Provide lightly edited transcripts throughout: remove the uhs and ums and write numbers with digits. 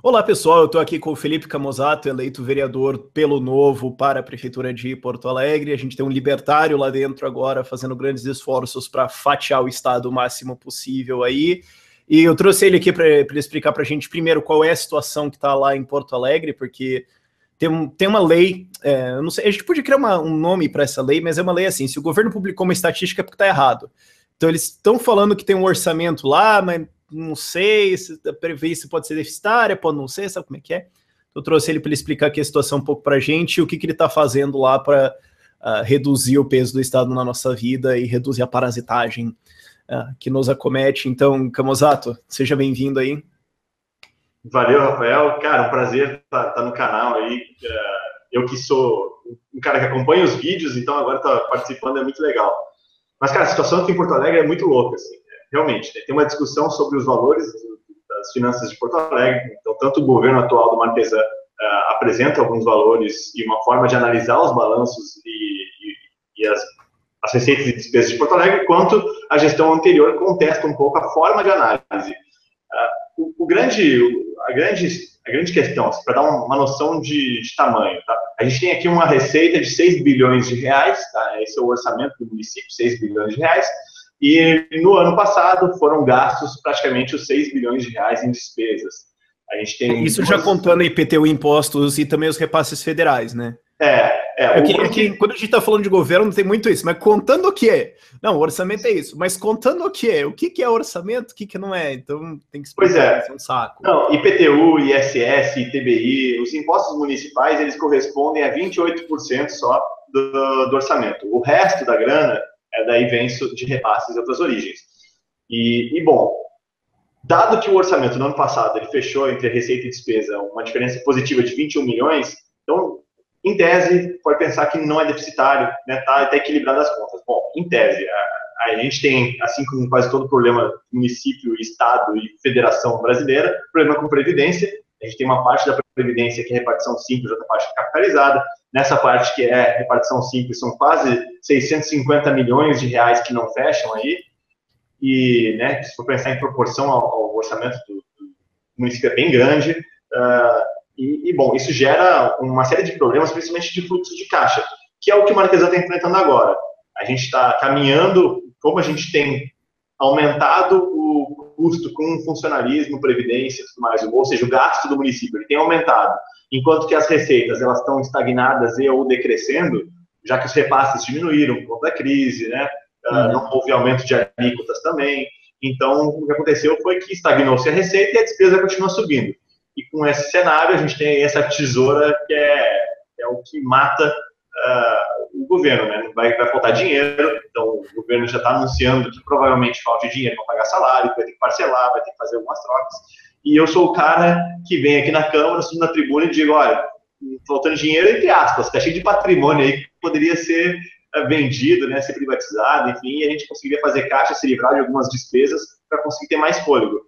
Olá pessoal, eu estou aqui com o Felipe Camozzato, eleito vereador pelo Novo para a Prefeitura de Porto Alegre. A gente tem um libertário lá dentro agora fazendo grandes esforços para fatiar o Estado o máximo possível aí. E eu trouxe ele aqui para ele explicar para a gente primeiro qual é a situação que está lá em Porto Alegre, porque tem uma lei, eu não sei, a gente podia criar um nome para essa lei, mas é uma lei assim, se o governo publicou uma estatística é porque está errado. Então eles estão falando que tem um orçamento lá, mas não sei se a previsão pode ser deficitária, pode não ser, sabe como é que é? Eu trouxe ele para ele explicar aqui a situação um pouco para a gente e o que ele está fazendo lá para reduzir o peso do Estado na nossa vida e reduzir a parasitagem que nos acomete. Então, Camozzato, seja bem-vindo aí. Valeu, Rafael. Cara, um prazer estar no canal aí. Eu que sou um cara que acompanha os vídeos, então agora tá participando, é muito legal. Mas, cara, a situação aqui em Porto Alegre é muito louca, assim. Realmente, né? Tem uma discussão sobre os valores das finanças de Porto Alegre. Então, tanto o governo atual do Marquesan apresenta alguns valores e uma forma de analisar os balanços e as receitas e despesas de Porto Alegre, quanto a gestão anterior contesta um pouco a forma de análise. A grande questão, para dar uma noção de tamanho, tá? A gente tem aqui uma receita de 6 bilhões de reais, tá? Esse é o orçamento do município, 6 bilhões de reais, e no ano passado foram gastos praticamente os 6 bilhões de reais em despesas. A gente tem isso já contando IPTU, impostos e também os repasses federais, né? Quando a gente está falando de governo, não tem muito isso, mas contando o que? Não, o orçamento é isso, mas contando o que? O que é orçamento, o que não é? Então tem que explicar, isso é um saco. Não, IPTU, ISS, ITBI, os impostos municipais, eles correspondem a 28% só do orçamento. O resto da grana daí vem de repasses e outras origens. Bom, dado que o orçamento no ano passado ele fechou entre receita e despesa uma diferença positiva de 21 milhões, então, em tese, pode pensar que não é deficitário, né, tá equilibrado as contas. Bom, em tese, a gente tem, assim como quase todo problema município, estado e federação brasileira, problema com previdência. A gente tem uma parte da previdência que é repartição simples, outra parte capitalizada. Nessa parte que é repartição simples, são quase 650 milhões de reais que não fecham aí. E, né, se for pensar em proporção ao orçamento do município, é bem grande. Bom, isso gera uma série de problemas, principalmente de fluxo de caixa, que é o que o Marquesan está enfrentando agora. A gente está caminhando, como a gente tem aumentado o custo com funcionalismo, previdência e tudo mais, ou seja, o gasto do município ele tem aumentado, enquanto que as receitas elas estão estagnadas e ou decrescendo, já que os repasses diminuíram por conta da crise, né? Não houve aumento de alíquotas também. Então, o que aconteceu foi que estagnou-se a receita e a despesa continua subindo. E com esse cenário, a gente tem essa tesoura que é o que mata o governo, né? Vai faltar dinheiro, então o governo já está anunciando que provavelmente falta dinheiro para pagar salário, vai ter que parcelar, vai ter que fazer algumas trocas. E eu sou o cara que vem aqui na Câmara, subo na tribuna e digo, olha, faltando dinheiro, entre aspas, está cheio de patrimônio aí que poderia ser vendido, né, ser privatizado, enfim, e a gente conseguiria fazer caixa, se livrar de algumas despesas para conseguir ter mais fôlego.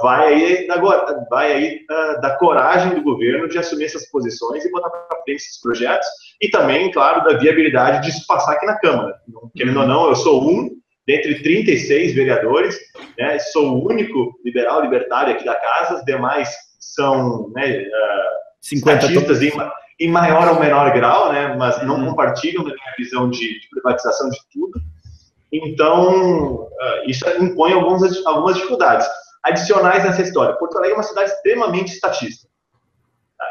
Vai aí da coragem do governo de assumir essas posições e botar para frente esses projetos, e também, claro, da viabilidade disso passar aqui na Câmara. Querendo ou não, eu sou um dentre 36 vereadores, né, sou o único libertário aqui da casa, os demais são, né, estatistas em maior ou menor grau, né, mas não compartilham da minha visão de privatização de tudo. Então, isso impõe algumas dificuldades adicionais nessa história. Porto Alegre é uma cidade extremamente estatista.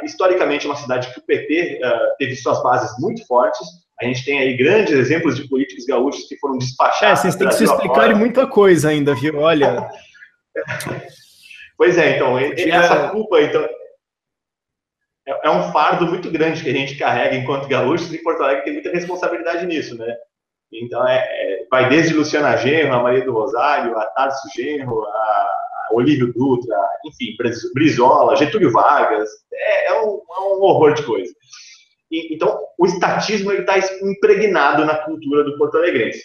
Historicamente, é uma cidade que o PT teve suas bases muito fortes. A gente tem aí grandes exemplos de políticos gaúchos que foram despachados. Vocês têm que se explicar muita coisa ainda, viu? Olha. Pois é, então, essa culpa, então, é um fardo muito grande que a gente carrega enquanto gaúchos, e Porto Alegre tem muita responsabilidade nisso, né? Então, vai desde Luciana Genro, a Maria do Rosário, a Tarso Genro, a Olívio Dutra, enfim, Brizola, Getúlio Vargas, é um horror de coisa. Então, o estatismo está impregnado na cultura do porto-alegrense.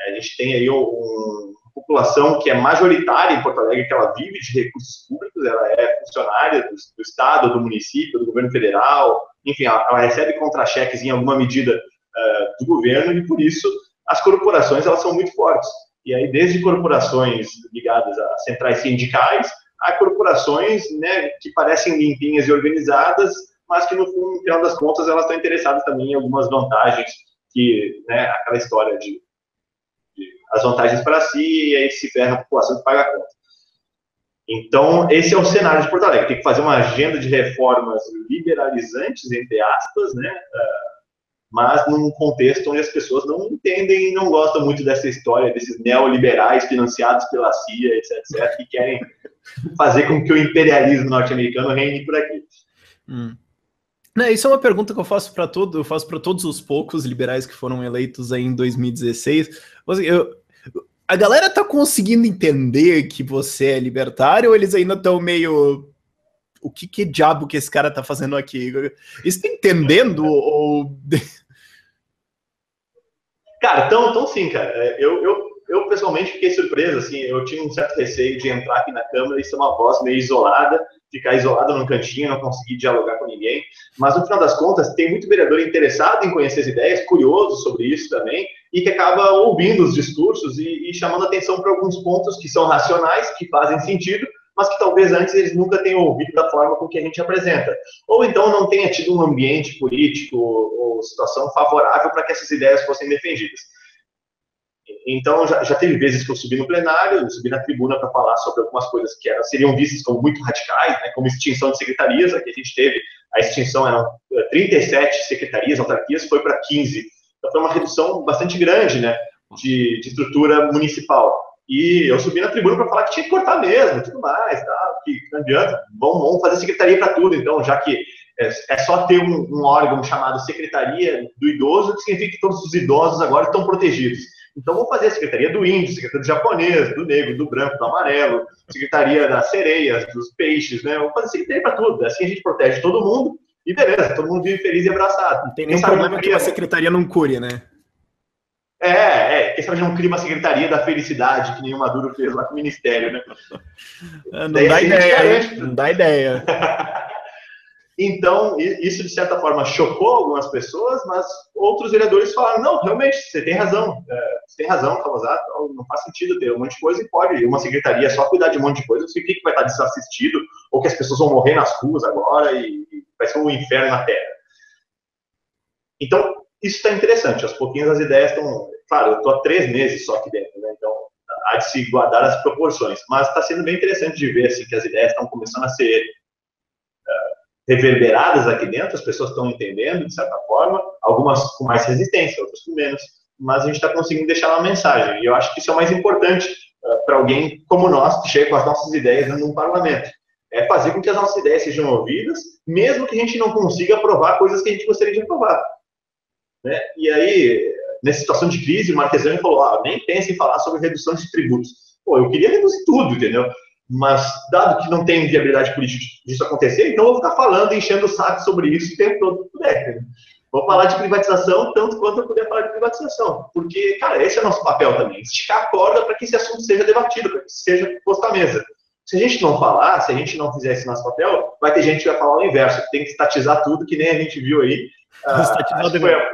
A gente tem aí uma população que é majoritária em Porto Alegre, que ela vive de recursos públicos, ela é funcionária do Estado, do município, do governo federal, enfim, ela recebe contra-cheques em alguma medida do governo, e por isso as corporações elas são muito fortes. E aí, desde corporações ligadas a centrais sindicais, a corporações, né, que parecem limpinhas e organizadas, mas que no final das contas elas estão interessadas também em algumas vantagens, que, né, aquela história de as vantagens para si, e aí se ferra a população que paga a conta. Então, esse é o cenário de Porto Alegre. Tem que fazer uma agenda de reformas liberalizantes, entre aspas, né? Mas num contexto onde as pessoas não entendem e não gostam muito dessa história, desses neoliberais financiados pela CIA, etc., que querem fazer com que o imperialismo norte-americano reine por aqui. Não, isso é uma pergunta que eu faço para todos os poucos liberais que foram eleitos aí em 2016. A galera tá conseguindo entender que você é libertário ou eles ainda estão meio... O que diabo que esse cara tá fazendo aqui? Eles estão entendendo ou... Cara, então sim, cara. Eu pessoalmente fiquei surpreso, assim, eu tinha um certo receio de entrar aqui na Câmara e ser uma voz meio isolada, ficar isolado num cantinho, não conseguir dialogar com ninguém, mas no final das contas tem muito vereador interessado em conhecer as ideias, curioso sobre isso também, e que acaba ouvindo os discursos e chamando atenção para alguns pontos que são racionais, que fazem sentido, mas que talvez antes eles nunca tenham ouvido da forma com que a gente apresenta. Ou então não tenha tido um ambiente político ou situação favorável para que essas ideias fossem defendidas. Então, já teve vezes que eu subi no plenário, eu subi na tribuna para falar sobre algumas coisas que seriam vistas como muito radicais, né, como extinção de secretarias. Aqui a gente teve a extinção, eram 37 secretarias, autarquias, foi para 15. Então, foi uma redução bastante grande, né, de estrutura municipal. E eu subi na tribuna para falar que tinha que cortar mesmo, tudo mais, tá? Que não adianta, vamos fazer secretaria para tudo, então, já que é só ter um órgão chamado Secretaria do Idoso, que significa que todos os idosos agora estão protegidos. Então, vamos fazer a Secretaria do Índio, Secretaria do Japonês, do Negro, do Branco, do Amarelo, Secretaria das Sereias, dos Peixes, né? Vamos fazer Secretaria para tudo, assim a gente protege todo mundo e beleza, todo mundo vive feliz e abraçado. Não tem nenhum problema que a Secretaria não cure, né? Quem sabe não cria uma Secretaria da Felicidade, que nem o Maduro fez lá com o Ministério, né? Não dá ideia, não dá ideia. Então, isso de certa forma chocou algumas pessoas, mas outros vereadores falaram, não, realmente, você tem razão, Calazar, não faz sentido ter um monte de coisa e pode uma secretaria só cuidar de um monte de coisa, não significa que vai estar desassistido, ou que as pessoas vão morrer nas ruas agora e vai ser um inferno na Terra. Então, isso está interessante, aos pouquinhos as ideias estão... Claro, eu estou há 3 meses só aqui dentro, né? Então há de se guardar as proporções, mas está sendo bem interessante de ver assim, que as ideias estão começando a ser reverberadas aqui dentro, as pessoas estão entendendo, de certa forma, algumas com mais resistência, outras com menos, mas a gente está conseguindo deixar uma mensagem, e eu acho que isso é o mais importante para alguém como nós, que chega com as nossas ideias num parlamento. É fazer com que as nossas ideias sejam ouvidas, mesmo que a gente não consiga aprovar coisas que a gente gostaria de aprovar. Né? E aí, nessa situação de crise, o Marquesani falou, nem pense em falar sobre redução de tributos. Pô, eu queria reduzir tudo, entendeu? Mas, dado que não tem viabilidade política disso acontecer, então eu vou ficar falando, enchendo o saco sobre isso o tempo todo que puder. Né? Vou falar de privatização tanto quanto eu puder falar de privatização. Porque, cara, esse é o nosso papel também. Esticar a corda para que esse assunto seja debatido, para que seja posto à mesa. Se a gente não falar, se a gente não fizer esse nosso papel, vai ter gente que vai falar o inverso, que tem que estatizar tudo, que nem a gente viu aí. Estatizar o Debrecht.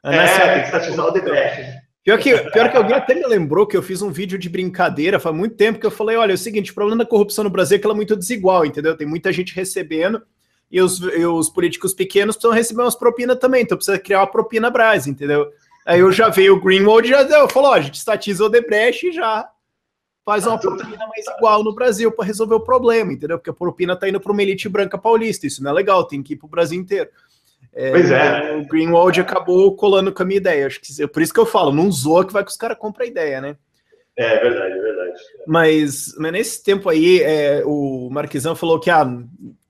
Tem que estatizar o Debrecht. Pior que alguém até me lembrou que eu fiz um vídeo de brincadeira faz muito tempo que eu falei, olha, é o seguinte, o problema da corrupção no Brasil é que ela é muito desigual, entendeu? Tem muita gente recebendo e os políticos pequenos precisam receber umas propinas também, então precisa criar uma propina Brás, entendeu? Aí eu já veio o Greenwald e já deu, falou, ó, a gente estatiza o Debrecht e já faz uma propina mais igual no Brasil para resolver o problema, entendeu? Porque a propina tá indo para uma elite branca paulista, isso não é legal, tem que ir para o Brasil inteiro. Pois é. O Greenwald acabou colando com a minha ideia. Acho que por isso que eu falo, não zoa que vai que os caras compram a ideia, né? É verdade, é verdade. Mas nesse tempo aí, o Marquesão falou que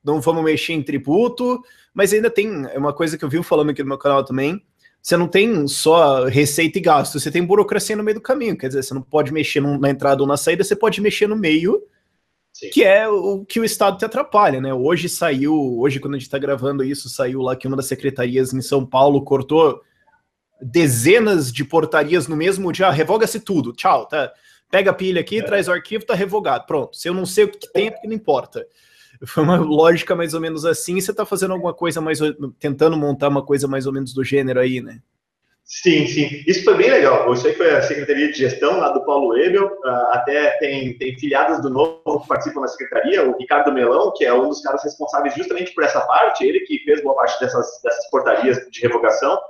não vamos mexer em tributo, mas ainda tem uma coisa que eu vi falando aqui no meu canal também. Você não tem só receita e gasto, você tem burocracia no meio do caminho. Quer dizer, você não pode mexer na entrada ou na saída, você pode mexer no meio. Sim. Que é o que o Estado te atrapalha, né? Hoje quando a gente está gravando isso, saiu lá que uma das secretarias em São Paulo cortou dezenas de portarias no mesmo dia, revoga-se tudo, tchau, tá? Pega a pilha aqui, traz o arquivo, tá revogado, pronto. Se eu não sei o que tem, é porque não importa. Foi uma lógica mais ou menos assim, e você tá fazendo alguma coisa tentando montar uma coisa mais ou menos do gênero aí, né? Sim, sim. Isso foi bem legal. Isso aí foi a Secretaria de Gestão lá do Paulo Ebel. Até tem filiados do Novo que participam da secretaria, o Ricardo Melão, que é um dos caras responsáveis justamente por essa parte, ele que fez boa parte dessas portarias de revogação.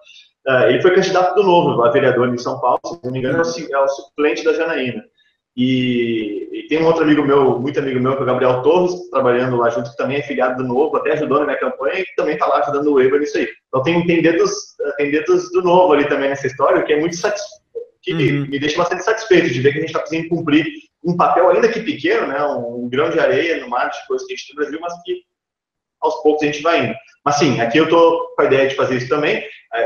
Ele foi candidato do Novo a vereador em São Paulo, se não me engano, é o suplente da Janaína. E tem um outro amigo meu, muito amigo meu, que é o Gabriel Torres, trabalhando lá junto, que também é filiado do Novo, até ajudou na minha campanha, e também está lá ajudando o Weber nisso aí. Então tem dedos do Novo ali também nessa história, que é muito que me deixa bastante satisfeito de ver que a gente está conseguindo cumprir um papel, ainda que pequeno, né, um grão de areia no mar de coisas que a gente tem no Brasil, mas que aos poucos a gente vai indo. Mas sim, aqui eu estou com a ideia de fazer isso também.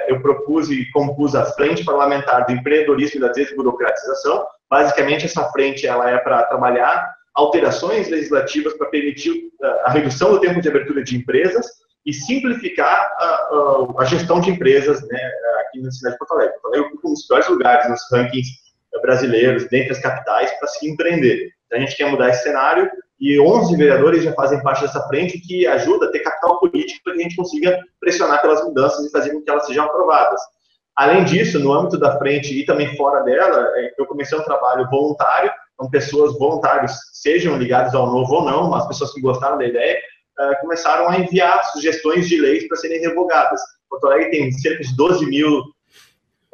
Eu propus e compus a Frente Parlamentar do Empreendedorismo e da Desburocratização. Basicamente, essa frente ela é para trabalhar alterações legislativas para permitir a redução do tempo de abertura de empresas e simplificar a gestão de empresas, né, aqui na cidade de Porto Alegre. Porto Alegre ocupa um dos piores lugares nos rankings brasileiros, dentre as capitais, para se empreender. Então, a gente quer mudar esse cenário e 11 vereadores já fazem parte dessa frente, que ajuda a ter capital político para que a gente consiga pressionar pelas mudanças e fazer com que elas sejam aprovadas. Além disso, no âmbito da frente e também fora dela, eu comecei um trabalho voluntário, então pessoas voluntárias, sejam ligadas ao Novo ou não, as pessoas que gostaram da ideia, começaram a enviar sugestões de leis para serem revogadas. Porto Alegre tem cerca de 12 mil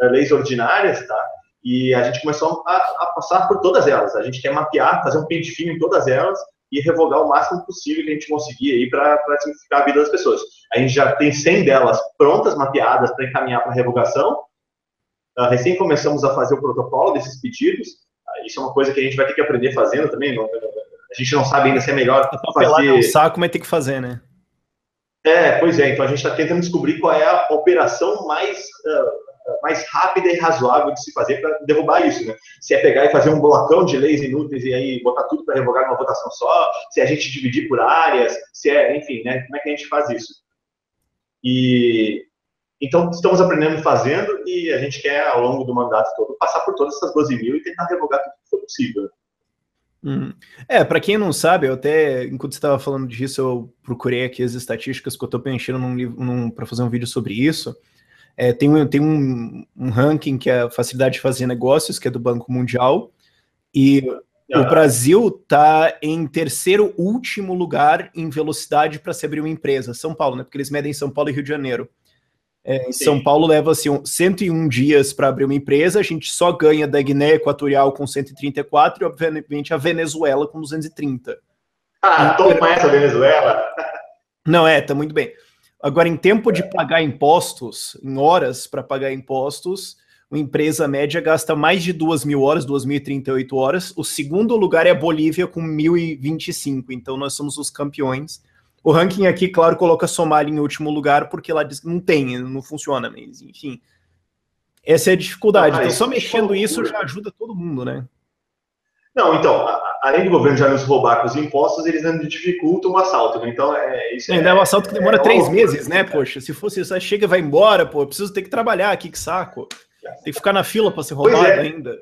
leis ordinárias, tá? E a gente começou a passar por todas elas. A gente quer mapear, fazer um pente fino em todas elas e revogar o máximo possível que a gente conseguir aí para simplificar a vida das pessoas. A gente já tem 100 delas prontas, mapeadas para encaminhar para revogação. Recém começamos a fazer o protocolo desses pedidos. Isso é uma coisa que a gente vai ter que aprender fazendo também. A gente não sabe ainda se é melhor fazer... no saco, mas tem que fazer, né? Pois é. Então a gente está tentando descobrir qual é a operação mais rápida e razoável de se fazer para derrubar isso, né? Se é pegar e fazer um blocão de leis inúteis e aí botar tudo para revogar numa votação só, se a gente dividir por áreas, enfim, né? Como é que a gente faz isso? Então, estamos aprendendo e fazendo, e a gente quer, ao longo do mandato todo, passar por todas essas 12 mil e tentar revogar tudo que for possível. Para quem não sabe, eu até, enquanto você estava falando disso, eu procurei aqui as estatísticas, que eu estou preenchendo para fazer um vídeo sobre isso. Tem um ranking que é a Facilidade de Fazer Negócios, que é do Banco Mundial, e o Brasil está em terceiro último lugar em velocidade para se abrir uma empresa. São Paulo, né? Porque eles medem São Paulo e Rio de Janeiro. Em São Paulo leva assim, 101 dias para abrir uma empresa, a gente só ganha da Guiné Equatorial com 134 e, obviamente, a Venezuela com 230. Toma essa, Venezuela! Não, tá muito bem. Agora, em tempo de pagar impostos, em horas para pagar impostos, uma empresa média gasta mais de 2.000 horas, 2.038 horas. O segundo lugar é a Bolívia, com 1.025. Então, nós somos os campeões. O ranking aqui, claro, coloca a Somália em último lugar, porque lá diz que não funciona, mas, enfim. Essa é a dificuldade. Então, só mexendo isso já ajuda todo mundo, né? Não, então, além do governo já nos roubar com os impostos, eles ainda dificultam o assalto, né? Então, isso é um assalto que demora 3 meses, né, poxa? Se fosse isso, aí chega e vai embora, pô, eu preciso ter que trabalhar aqui, que saco. Tem que ficar na fila para ser roubado ainda.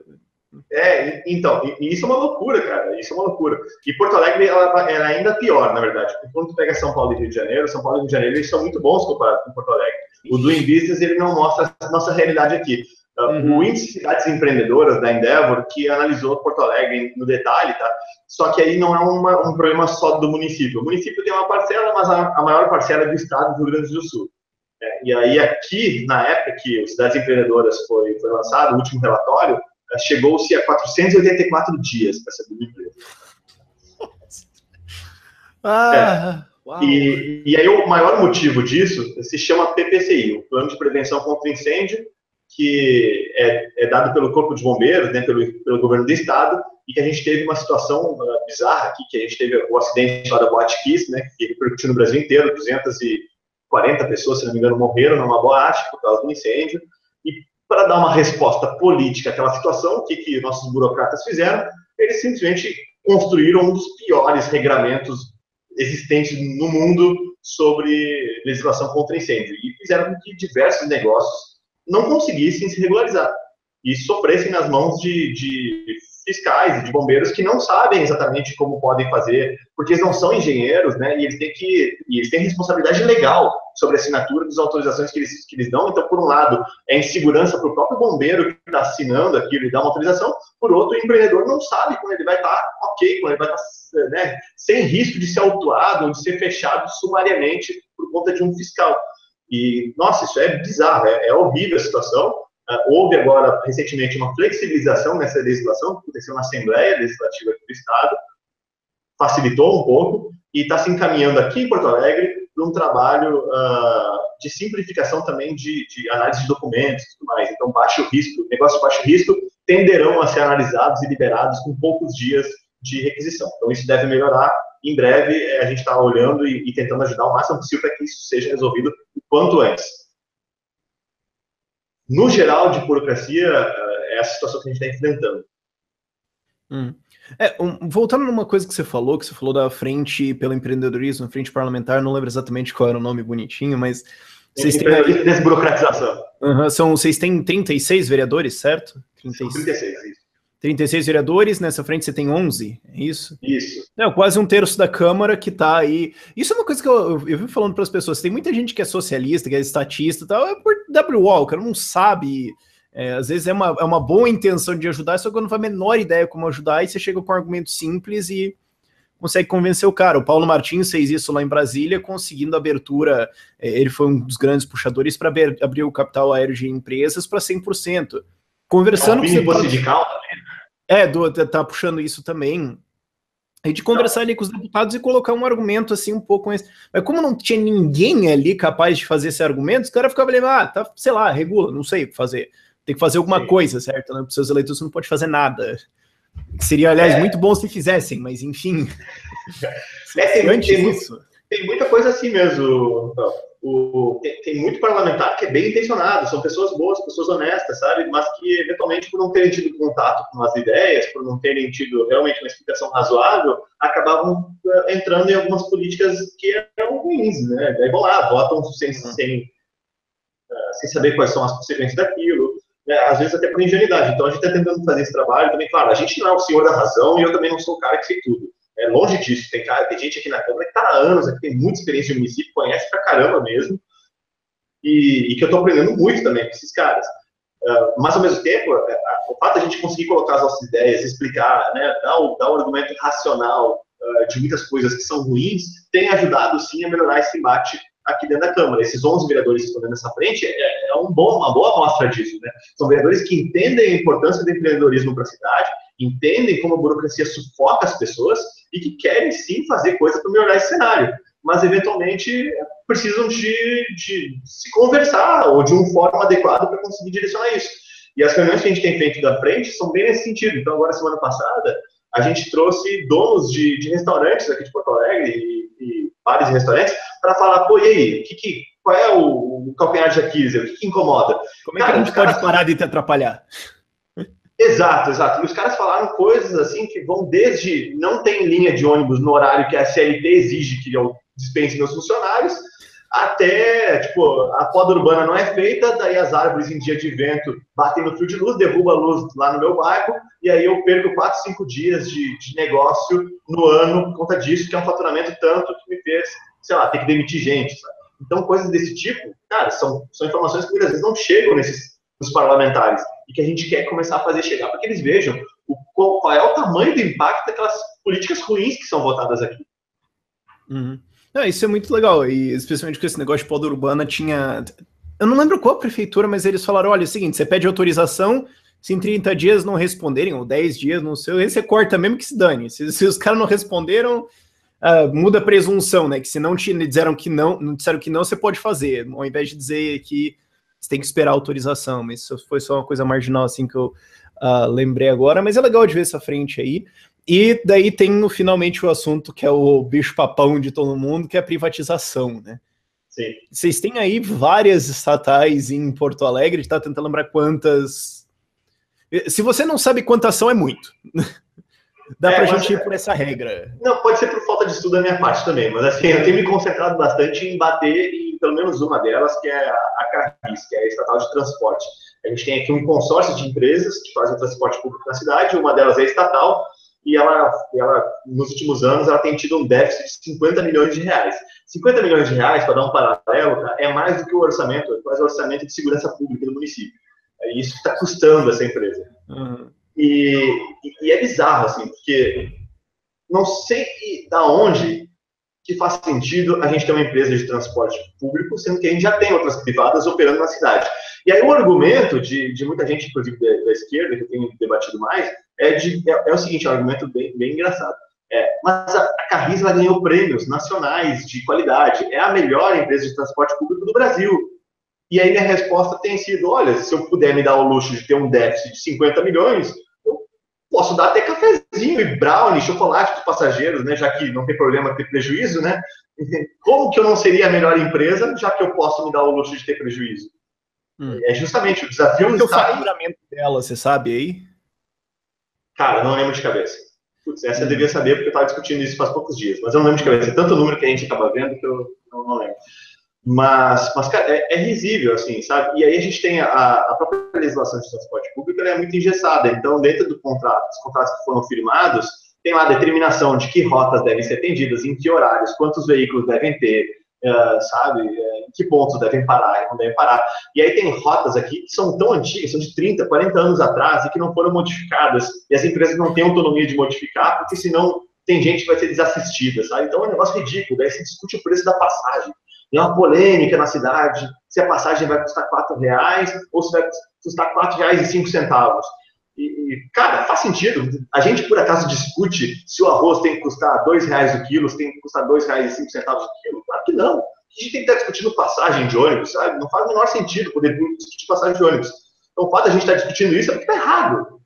Então, isso é uma loucura, cara, isso é uma loucura. E Porto Alegre, ela é ainda pior, na verdade, porque quando tu pega São Paulo e Rio de Janeiro, São Paulo e Rio de Janeiro, eles são muito bons comparados com Porto Alegre. O Doing Business, ele não mostra a nossa realidade aqui. O índice de cidades empreendedoras da Endeavor, que analisou Porto Alegre no detalhe, tá? Só que aí não é um problema só do município. O município tem uma parcela, mas a maior parcela é do estado do Rio Grande do Sul. E aí aqui, na época que o Cidades Empreendedoras foi lançado, o último relatório, chegou-se a 484 dias para essa empresa. Uau. E aí o maior motivo disso se chama PPCI, o Plano de Prevenção contra Incêndio, que é dado pelo Corpo de Bombeiros, né, pelo governo do estado, e que a gente teve uma situação bizarra aqui, que a gente teve o acidente lá da Boate Kiss, né, que repercutiu no Brasil inteiro, 240 pessoas, se não me engano, morreram numa boate por causa do incêndio, e para dar uma resposta política àquela situação, o que nossos burocratas fizeram? Eles simplesmente construíram um dos piores regramentos existentes no mundo sobre legislação contra incêndio, e fizeram com que diversos negócios não conseguissem se regularizar e sofressem nas mãos de fiscais e de bombeiros que não sabem exatamente como podem fazer, porque eles não são engenheiros, né? E eles têm responsabilidade legal sobre a assinatura das autorizações que eles dão. Então, por um lado, é insegurança para o próprio bombeiro que está assinando aquilo e dá uma autorização. Por outro, o empreendedor não sabe quando ele vai estar ok, quando ele vai estar, né, sem risco de ser autuado ou de ser fechado sumariamente por conta de um fiscal. E, nossa, isso é bizarro, é horrível a situação. Houve agora, recentemente, uma flexibilização nessa legislação, que aconteceu na Assembleia Legislativa aqui do Estado, facilitou um pouco, e está se encaminhando aqui em Porto Alegre para um trabalho de simplificação também de análise de documentos e tudo mais. Então, baixo risco, negócios de baixo risco tenderão a ser analisados e liberados com poucos dias de requisição. Então, isso deve melhorar. Em breve, a gente está olhando e tentando ajudar o máximo possível para que isso seja resolvido o quanto antes. No geral, de burocracia, é a situação que a gente está enfrentando. Voltando numa coisa que você falou da frente pelo empreendedorismo, frente parlamentar, não lembro exatamente qual era o nome bonitinho, mas... Vocês têm desburocratização. Vocês têm 36 vereadores, certo? 36, isso. 36 vereadores, nessa frente você tem 11, é isso? Isso. Quase um terço da Câmara que está aí. Isso é uma coisa que eu vivo falando para as pessoas. Tem muita gente que é socialista, que é estatista e tal, é por WO, o cara não sabe. Às vezes é uma boa intenção de ajudar, só que não faz a menor ideia como ajudar, e você chega com um argumento simples e consegue convencer o cara. O Paulo Martins fez isso lá em Brasília, conseguindo abertura. Ele foi um dos grandes puxadores para abrir o capital aéreo de empresas para 100%. Conversando com o sindical também. Tá puxando isso também. A gente conversar ali com os deputados e colocar um argumento assim um pouco mais... Mas como não tinha ninguém ali capaz de fazer esse argumento, os caras ficavam ali, tá, sei lá, regula, não sei o que fazer. Tem que fazer alguma coisa, certo? Né? Para os seus eleitores você não pode fazer nada. Seria, aliás, muito bom se fizessem, mas enfim. Tem muita coisa assim mesmo. Tem muito parlamentar que é bem intencionado, são pessoas boas, pessoas honestas, sabe? Mas que, eventualmente, por não terem tido contato com as ideias, por não terem tido realmente uma explicação razoável, acabavam entrando em algumas políticas que eram ruins, né? Daí vão lá, votam sem saber quais são as consequências daquilo, né? Às vezes até por ingenuidade. Então, a gente está tentando fazer esse trabalho também. Claro, a gente não é o senhor da razão e eu também não sou o cara que sei tudo. Longe disso, tem gente aqui na Câmara que está há anos, que tem muita experiência no município, conhece pra caramba mesmo, e que eu estou aprendendo muito também com esses caras. Mas, ao mesmo tempo, o fato de a gente conseguir colocar as nossas ideias, explicar, né, dar um argumento racional de muitas coisas que são ruins, tem ajudado, sim, a melhorar esse embate aqui dentro da Câmara. Esses 11 vereadores que estão nessa frente uma boa amostra disso, né? São vereadores que entendem a importância do empreendedorismo para a cidade, entendem como a burocracia sufoca as pessoas e que querem, sim, fazer coisas para melhorar esse cenário. Mas, eventualmente, precisam de se conversar ou de um fórum adequado para conseguir direcionar isso. E as reuniões que a gente tem feito da frente são bem nesse sentido. Então, agora, semana passada, a gente trouxe donos de restaurantes aqui de Porto Alegre e bares e restaurantes para falar, pô, e aí, qual é o calcanhar de Aquiles? O que incomoda? Como é que a gente pode parar de te atrapalhar? Exato. E os caras falaram coisas assim que vão desde não tem linha de ônibus no horário que a CLT exige que eu dispense meus funcionários, até, tipo, a poda urbana não é feita, daí as árvores em dia de vento batem no fio de luz, derruba a luz lá no meu bairro, e aí eu perco 4, 5 dias de negócio no ano por conta disso, que é um faturamento tanto que me fez, sei lá, ter que demitir gente, sabe? Então, coisas desse tipo, cara, são informações que muitas vezes não chegam nos parlamentares, e que a gente quer começar a fazer chegar para que eles vejam qual é o tamanho do impacto daquelas políticas ruins que são votadas aqui. Uhum. Isso é muito legal, e especialmente com esse negócio de poda urbana tinha... Eu não lembro qual prefeitura, mas eles falaram, olha, é o seguinte, você pede autorização, se em 30 dias não responderem, ou 10 dias, não sei, aí você corta mesmo que se dane. Se os caras não responderam, muda a presunção, né? Que se não te disseram que não, você pode fazer, ao invés de dizer que você tem que esperar a autorização. Mas isso foi só uma coisa marginal, assim, que eu lembrei agora. Mas é legal de ver essa frente aí. E daí tem, finalmente, o assunto que é o bicho-papão de todo mundo, que é a privatização, né? Sim. Vocês têm aí várias estatais em Porto Alegre, a gente tá tentando lembrar quantas... Se você não sabe quantas são, é muito. Dá pra gente ir por essa regra. Não, pode ser por falta de estudo da minha parte também, mas assim, eu tenho me concentrado bastante em bater em pelo menos uma delas, que é a Carris, que é a estatal de transporte. A gente tem aqui um consórcio de empresas que fazem transporte público na cidade, uma delas é estatal, e ela, nos últimos anos, ela tem tido um déficit de 50 milhões de reais. 50 milhões de reais, para dar um paralelo, é mais do que o orçamento, é quase o orçamento de segurança pública do município. É isso que está custando essa empresa. E é bizarro, assim, porque não sei da onde que faz sentido a gente ter uma empresa de transporte público, sendo que a gente já tem outras privadas operando na cidade. E aí o argumento de muita gente, inclusive da esquerda, que eu tenho debatido mais, é o seguinte, é um argumento bem engraçado. Mas a Carris ganhou prêmios nacionais de qualidade, é a melhor empresa de transporte público do Brasil. E aí minha resposta tem sido, olha, se eu puder me dar o luxo de ter um déficit de 50 milhões, eu posso dar até cafezinho e brownie, chocolate para os passageiros, né, já que não tem problema ter prejuízo, né? Como que eu não seria a melhor empresa, já que eu posso me dar o luxo de ter prejuízo? É justamente o desafio. Qual que é o faturamento dela, você sabe aí? Cara, não lembro de cabeça. Putz, essa eu devia saber, porque eu estava discutindo isso faz poucos dias, mas eu não lembro de cabeça. É tanto número que a gente acaba vendo que eu não lembro. Mas cara, é risível, assim, sabe? E aí a gente tem a própria legislação de transporte público, ela é muito engessada. Então, dentro do contrato, os contratos que foram firmados, tem lá a determinação de que rotas devem ser atendidas, em que horários, quantos veículos devem ter, sabe? Em que pontos devem parar e não devem parar. E aí tem rotas aqui que são tão antigas, são de 30, 40 anos atrás e que não foram modificadas. E as empresas não têm autonomia de modificar, porque senão tem gente que vai ser desassistida, sabe? Então é um negócio ridículo. Daí se discute o preço da passagem. Tem uma polêmica na cidade, se a passagem vai custar R$4 ou se vai custar R$4,05. E, cara, faz sentido. A gente, por acaso, discute se o arroz tem que custar R$2 o quilo, se tem que custar R$2,05 o quilo. Claro que não. A gente tem que estar discutindo passagem de ônibus, sabe? Não faz o menor sentido poder discutir passagem de ônibus. Então, o fato de a gente estar discutindo isso é porque está errado.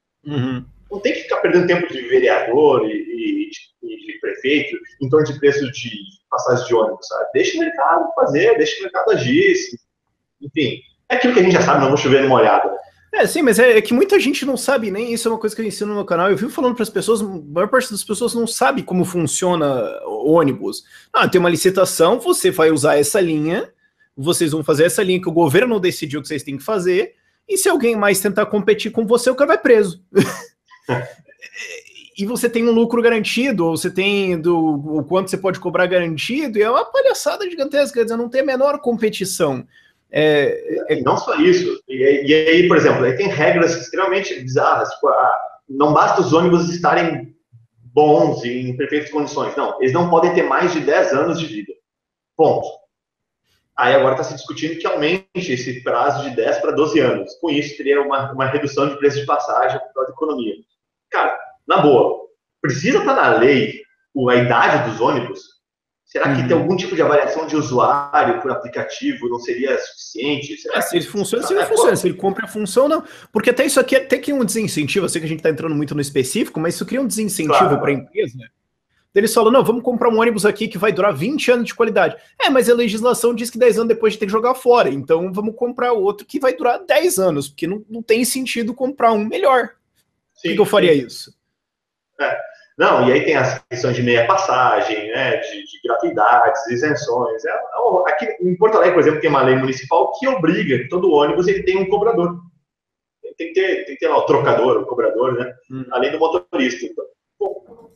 Não tem que ficar perdendo tempo de vereador e de prefeito em torno de preço de passagem de ônibus, sabe? Deixa o mercado fazer, deixa o mercado agir. Enfim, é aquilo que a gente já sabe, não vou chover numa olhada. Sim, mas é que muita gente não sabe, nem isso é uma coisa que eu ensino no meu canal. Eu vivo falando para as pessoas, a maior parte das pessoas não sabe como funciona ônibus. Tem uma licitação, você vai usar essa linha, vocês vão fazer essa linha que o governo decidiu que vocês têm que fazer, e se alguém mais tentar competir com você, o cara vai preso. E você tem um lucro garantido, ou você tem o quanto você pode cobrar garantido, e é uma palhaçada gigantesca, quer dizer, não tem a menor competição. Não só isso, e aí, por exemplo, aí tem regras extremamente bizarras, tipo, não basta os ônibus estarem bons e em perfeitas condições, não, eles não podem ter mais de 10 anos de vida, ponto. Aí agora está se discutindo que aumente esse prazo de 10 para 12 anos, com isso teria uma redução de preço de passagem para a economia. Cara, na boa, precisa estar na lei a idade dos ônibus? Será que tem algum tipo de avaliação de usuário por aplicativo não seria suficiente? Se ele funciona, se ele funciona. Se ele cumpre a função, não. Porque até isso aqui até cria um desincentivo. Eu sei que a gente está entrando muito no específico, mas isso cria um desincentivo para a empresa. Eles falam, não, vamos comprar um ônibus aqui que vai durar 20 anos de qualidade. Mas a legislação diz que 10 anos depois a gente tem que jogar fora. Então vamos comprar outro que vai durar 10 anos, porque não tem sentido comprar um melhor. Por que eu faria isso? Não, e aí tem as questões de meia passagem, né, de gratuidades, isenções. Aqui em Porto Alegre, por exemplo, tem uma lei municipal que obriga que todo ônibus ele tem um cobrador. Tem que ter lá o trocador, o cobrador, né, além do motorista. Então,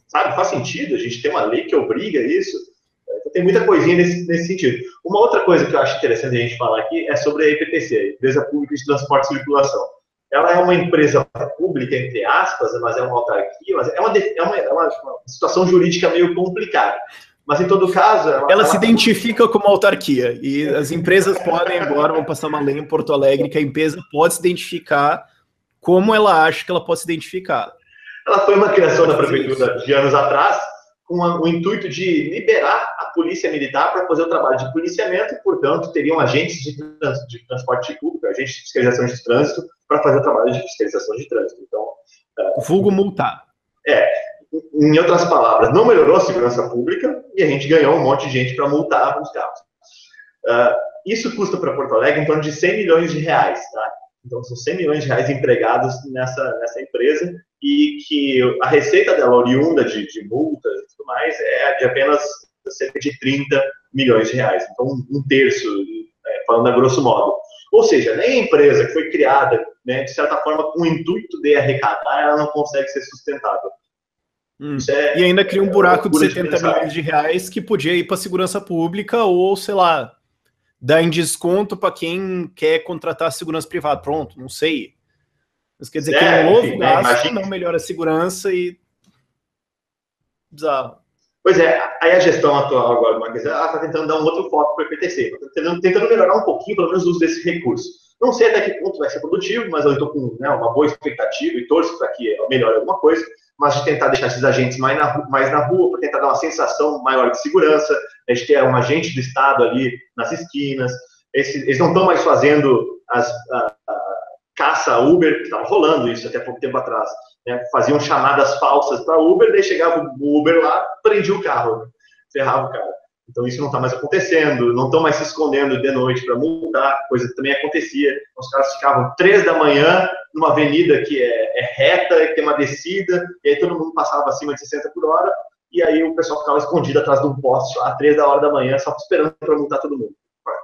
sabe, faz sentido a gente ter uma lei que obriga isso. Então, tem muita coisinha nesse sentido. Uma outra coisa que eu acho interessante a gente falar aqui é sobre a EPTC, a Empresa Pública de Transporte e Circulação. Ela é uma empresa pública, entre aspas, mas é uma autarquia, mas é uma situação jurídica meio complicada. Mas, em todo caso... Ela se identifica como autarquia, e as empresas podem, agora, vão passar uma lei em Porto Alegre, que a empresa pode se identificar como ela acha que ela pode se identificar. Ela foi uma criação da prefeitura de anos atrás, com o intuito de liberar a polícia militar para fazer o trabalho de policiamento, e, portanto, teriam agentes de transporte público, agentes de fiscalização de trânsito, para fazer o trabalho de fiscalização de trânsito. Então, vulgo multar. Em outras palavras, não melhorou a segurança pública e a gente ganhou um monte de gente para multar os carros. Isso custa para Porto Alegre em torno de 100 milhões de reais, tá? Então, são 100 milhões de reais empregados nessa empresa, e que a receita dela, oriunda de multas e tudo mais, é de apenas cerca de 30 milhões de reais. Então, um terço, falando a grosso modo. Ou seja, nem a empresa que foi criada, né, de certa forma, com o intuito de arrecadar, ela não consegue ser sustentável. Isso e ainda cria um buraco de 70 milhões de reais que podia ir para a segurança pública ou, sei lá, dar em desconto para quem quer contratar segurança privada. Pronto, não sei. Isso quer dizer que é um novo gasto, não melhora a segurança e... Bizarro. Pois é, aí a gestão atual agora do Mackenzie, ela está tentando dar um outro foco para o IPTC, tentando melhorar um pouquinho, pelo menos, o uso desse recurso. Não sei até que ponto vai ser produtivo, mas eu estou com, né, uma boa expectativa e torço para que melhore alguma coisa, mas de tentar deixar esses agentes mais na rua, para tentar dar uma sensação maior de segurança, a gente ter um agente do Estado ali nas esquinas, eles não estão mais fazendo a caça a Uber, que estava rolando isso até pouco tempo atrás, né? Faziam chamadas falsas para Uber, daí chegava o Uber lá, prendia o carro, né? Ferrava o cara. Então isso não está mais acontecendo, não estão mais se escondendo de noite para multar, coisa que também acontecia. Os caras ficavam 3 da manhã numa avenida que é reta, que tem uma descida, e aí todo mundo passava acima de 60 por hora, e aí o pessoal ficava escondido atrás de um poste às 3 da hora da manhã, só esperando para multar todo mundo.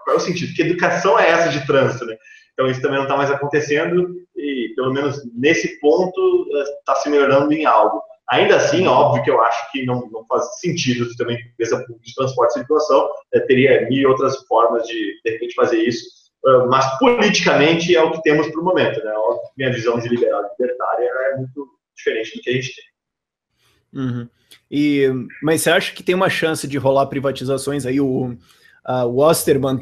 Qual é o sentido? Que educação é essa de trânsito, né? Então, isso também não está mais acontecendo e, pelo menos nesse ponto, está se melhorando em algo. Ainda assim, óbvio que eu acho que não faz sentido também empresa pública de transporte e circulação, teria mil outras formas de repente, fazer isso, mas politicamente é o que temos para o momento, né? Óbvio que minha visão de liberal e libertária é muito diferente do que a gente tem. Uhum. Mas você acha que tem uma chance de rolar privatizações aí? O Osterman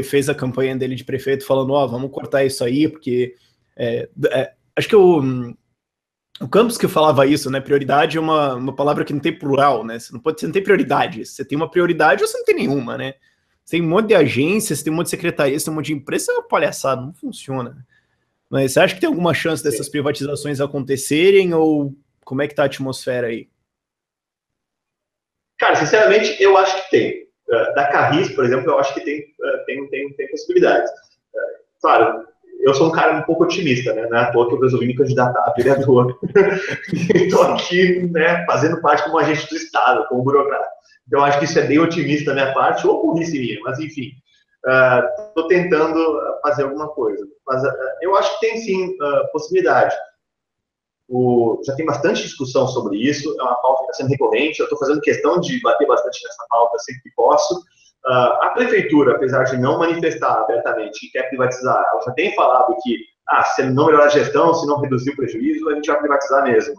fez a campanha dele de prefeito falando, vamos cortar isso aí, porque acho que o Campos que falava isso, né? Prioridade é uma palavra que não tem plural, né? Você não tem prioridade. Você tem uma prioridade ou você não tem nenhuma, né? Você tem um monte de agências, você tem um monte de secretarias, você tem um monte de empresa, é uma palhaçada, não funciona. Mas você acha que tem alguma chance dessas privatizações acontecerem ou como é que tá a atmosfera aí? Cara, sinceramente, eu acho que tem. Da Carris, por exemplo, eu acho que tem possibilidades. Claro, eu sou um cara um pouco otimista, né? Não é à toa que eu resolvi me candidatar a vereador. Estou aqui, né, fazendo parte como agente do Estado, como burocrata. Então, acho que isso é bem otimista da minha parte, ou burrice minha, mas enfim. Estou tentando fazer alguma coisa. Mas eu acho que tem, sim, possibilidade. Já tem bastante discussão sobre isso, é uma pauta que está sendo recorrente, eu estou fazendo questão de bater bastante nessa pauta sempre que posso. A prefeitura, apesar de não manifestar abertamente que quer privatizar, ela já tem falado que, se não melhorar a gestão, se não reduzir o prejuízo, a gente vai privatizar mesmo.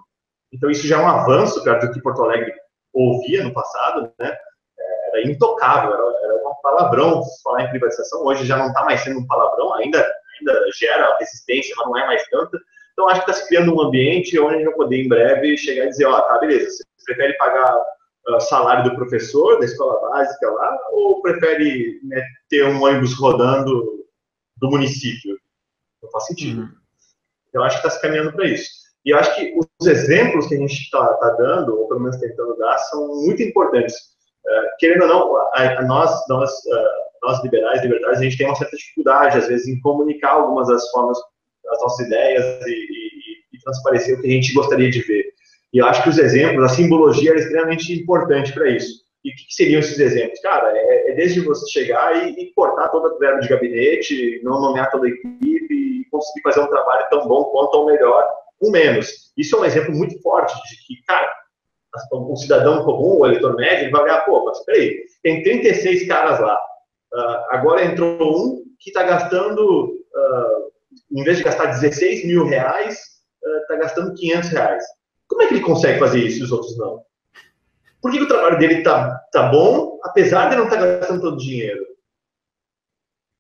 Então, isso já é um avanço perto do que Porto Alegre ouvia no passado, né? Era intocável, era um palavrão falar em privatização, hoje já não está mais sendo um palavrão, ainda gera resistência, mas não é mais tanta. Então, acho que está se criando um ambiente onde a gente vai poder, em breve, chegar e dizer, tá, beleza, você prefere pagar salário do professor da escola básica lá, ou prefere, né, ter um ônibus rodando do município? Não faz sentido. Eu acho que está se caminhando para isso. E eu acho que os exemplos que a gente está dando, ou pelo menos tentando dar, são muito importantes. Querendo ou não, nós liberais, libertários, a gente tem uma certa dificuldade, às vezes, em comunicar algumas das formas, as nossas ideias e transparecer o que a gente gostaria de ver. E eu acho que os exemplos, a simbologia é extremamente importante para isso. E o que seriam esses exemplos? Cara, é desde você chegar e cortar toda a verba de gabinete, não nomear toda a equipe e conseguir fazer um trabalho tão bom quanto ou melhor, com menos. Isso é um exemplo muito forte de que, cara, um cidadão comum, o eleitor médio, ele vai olhar, mas peraí, tem 36 caras lá. Agora entrou um que está gastando, em vez de gastar 16 mil reais, está gastando 500 reais. Como é que ele consegue fazer isso e os outros não? Por que o trabalho dele tá bom, apesar de não estar gastando todo o dinheiro?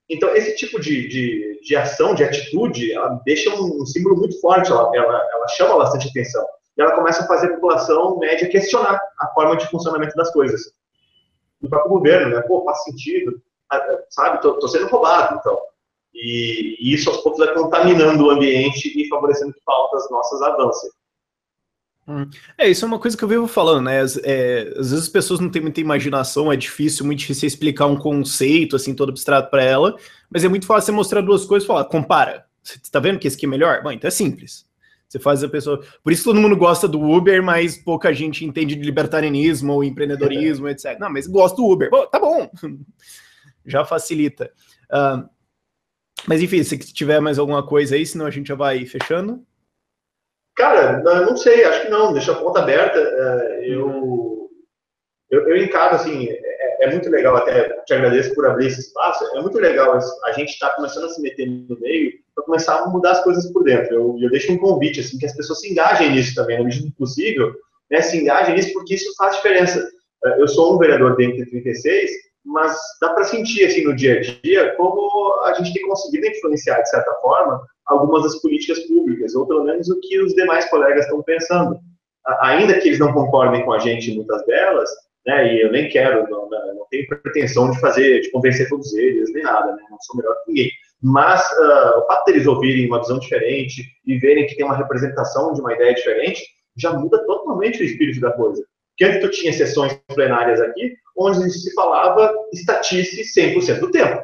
Então, esse tipo de ação, de atitude, ela deixa um símbolo muito forte, ela chama bastante atenção. E ela começa a fazer a população média questionar a forma de funcionamento das coisas. Do próprio governo, né? Faz sentido, sabe? Tô sendo roubado, então. E isso, aos poucos, vai contaminando o ambiente e favorecendo que pautas nossas avancem. Isso é uma coisa que eu vivo falando, né? Às vezes as pessoas não têm muita imaginação, é muito difícil explicar um conceito, assim, todo abstrato para ela, mas é muito fácil você mostrar duas coisas e falar, compara. Você tá vendo que esse aqui é melhor? Bom, então é simples. Você faz a pessoa... Por isso todo mundo gosta do Uber, mas pouca gente entende de libertarianismo ou empreendedorismo, etc. Não, mas gosta do Uber. Tá bom. Já facilita. Mas enfim, se tiver mais alguma coisa aí, senão a gente já vai fechando. Cara, não sei, acho que não, deixa a ponta aberta. Eu encaro, assim, é muito legal, até te agradeço por abrir esse espaço, é muito legal a gente estar começando a se meter no meio para começar a mudar as coisas por dentro. Eu deixo um convite, assim, que as pessoas se engajem nisso também, na medida do possível, né, se engajem nisso, porque isso faz diferença. Eu sou um vereador dentro de 36, mas dá para sentir, assim, no dia a dia, como a gente tem conseguido influenciar, de certa forma, algumas das políticas públicas, ou pelo menos o que os demais colegas estão pensando. Ainda que eles não concordem com a gente em muitas delas, né, e eu nem quero, não tenho pretensão de convencer todos eles, nem nada, né, não sou melhor que ninguém. Mas o fato deles ouvirem uma visão diferente e verem que tem uma representação de uma ideia diferente, já muda totalmente o espírito da coisa. Porque antes tu tinha sessões plenárias aqui, onde se falava estatice 100% do tempo.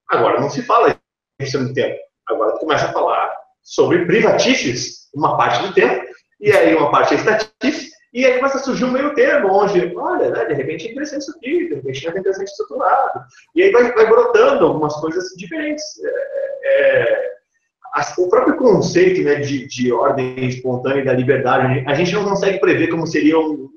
Agora não se fala 100% do tempo. Agora tu começa a falar sobre privatices uma parte do tempo, e aí uma parte é estatice, e aí começa a surgir um meio termo, onde, olha, né, de repente é interessante isso aqui, de repente é interessante isso outro lado. E aí vai brotando algumas coisas diferentes. O próprio conceito, né, de ordem espontânea e da liberdade, a gente não consegue prever como seria um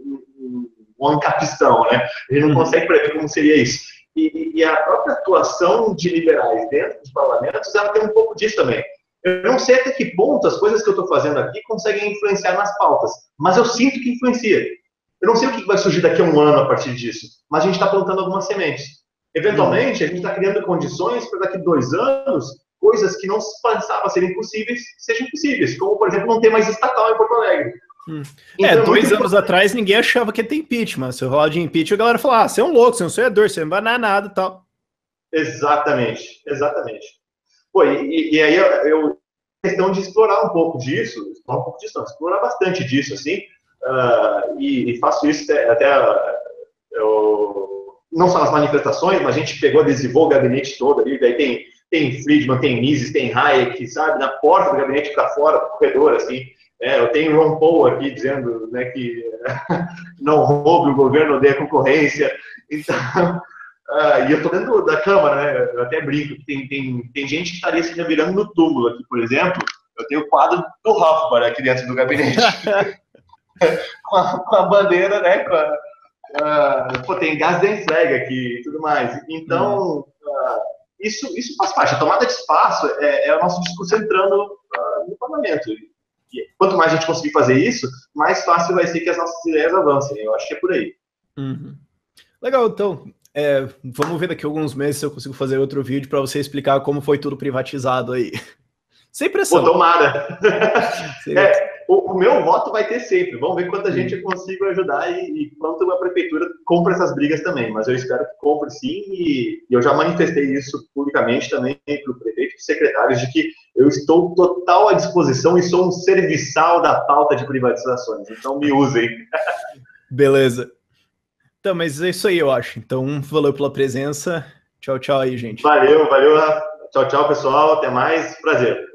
ancapistão, né? A gente não consegue prever como seria isso. E a própria atuação de liberais dentro dos parlamentos, ela tem um pouco disso também. Eu não sei até que ponto as coisas que eu estou fazendo aqui conseguem influenciar nas pautas, mas eu sinto que influencia. Eu não sei o que vai surgir daqui a um ano a partir disso, mas a gente está plantando algumas sementes. Eventualmente, a gente está criando condições para daqui a 2 anos, coisas que não se pensava serem possíveis, sejam possíveis, como, por exemplo, não ter mais estatal em Porto Alegre. Então, 2 anos atrás, ninguém achava que ia ter impeachment. Se eu rolar de impeachment, a galera falava, você é um louco, você é um sonhador, você não vai nada e tal. Exatamente. Pô, e aí eu questão de explorar um pouco disso, explorar bastante disso, assim, e faço isso até não só nas manifestações, mas a gente pegou, adesivou o gabinete todo ali, daí tem Friedman, tem Mises, tem Hayek, sabe, na porta do gabinete para fora, do corredor, assim. Eu tenho Ron Paul aqui dizendo, né, que não roube, o governo odeia concorrência. Então, e eu estou dentro da Câmara, né, eu até brinco, tem gente que estaria se revirando no túmulo aqui, por exemplo. Eu tenho o quadro do Hoffman aqui dentro do gabinete. com a bandeira, né, tem Gadsden Flag aqui e tudo mais. Então, isso faz parte. A tomada de espaço é o nosso discurso entrando no parlamento. E quanto mais a gente conseguir fazer isso, mais fácil vai ser que as nossas ideias avancem. Eu acho que é por aí. Legal, então. Vamos ver daqui a alguns meses se eu consigo fazer outro vídeo para você explicar como foi tudo privatizado aí. Sem pressão. Pô, tomara. O meu voto vai ter sempre. Vamos ver quanta gente eu consigo ajudar e quanto a prefeitura compra essas brigas também. Mas eu espero que compre sim, e eu já manifestei isso publicamente também para o prefeito e para os secretários, de que eu estou total à disposição e sou um serviçal da pauta de privatizações. Então me usem. Beleza. Então, mas é isso aí, eu acho. Então, valeu pela presença. Tchau, tchau aí, gente. Valeu. Tchau, pessoal. Até mais. Prazer.